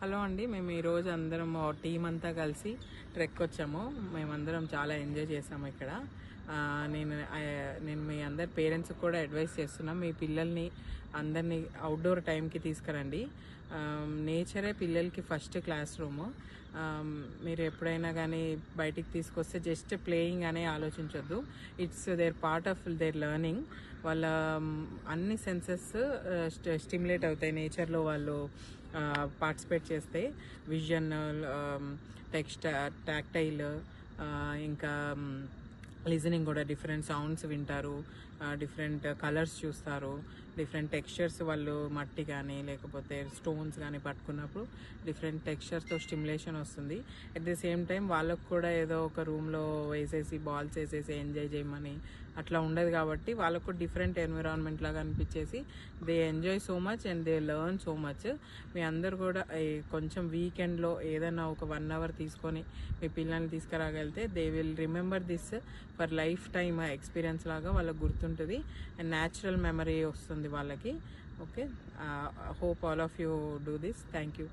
Hello అండి, మేము ఈరోజు అందరం టీం అంతా కలిసి ట్రెక్ వచ్చాము. మేమందరం చాలా ఎంజాయ్ చేసాము ఇక్కడ. నేను మీ అందరి పేరెంట్స్కి కూడా అడ్వైస్ చేస్తున్నాం, మీ పిల్లల్ని అందరినీ అవుట్డోర్ టైంకి తీసుకురండి. నేచరే పిల్లలకి ఫస్ట్ క్లాస్ రూము. మీరు ఎప్పుడైనా కానీ బయటికి తీసుకొస్తే జస్ట్ ప్లేయింగ్ అనే ఆలోచించొద్దు. It's their part of their learning. వాళ్ళ అన్ని సెన్సెస్ స్టిమ్యులేట్ అవుతాయి నేచర్లో వాళ్ళు పార్టిసిపేట్ చేస్తే. విజన్, టాక్టైల్, ఇంకా లిజనింగ్ కూడా డిఫరెంట్ సౌండ్స్ వింటారు, డిఫరెంట్ కలర్స్ చూస్తారు, డిఫరెంట్ టెక్స్చర్స్. వాళ్ళు మట్టి కానీ లేకపోతే స్టోన్స్ కానీ పట్టుకున్నప్పుడు డిఫరెంట్ టెక్స్చర్స్తో స్టిమ్యులేషన్ వస్తుంది. అట్ ది సేమ్ టైం వాళ్ళకు కూడా ఏదో ఒక రూమ్లో వేసేసి బాల్స్ వేసేసి ఎంజాయ్ చేయమని అట్లా ఉండదు కాబట్టి వాళ్ళకు డిఫరెంట్ ఎన్విరాన్మెంట్ లాగా అనిపించేసి they enjoy so much and they learn so much. మీ అందరు కూడా కొంచెం వీకెండ్లో ఏదైనా ఒక 1 hour తీసుకొని మీ పిల్లల్ని తీసుకురాగలిగితే they will remember this for life time experience లాగా వాళ్ళకి గుర్తుంటుంది అండ్ న్యాచురల్ మెమరీ వస్తుంది వాళ్ళకి. Okay, hope all of you do this. Thank you.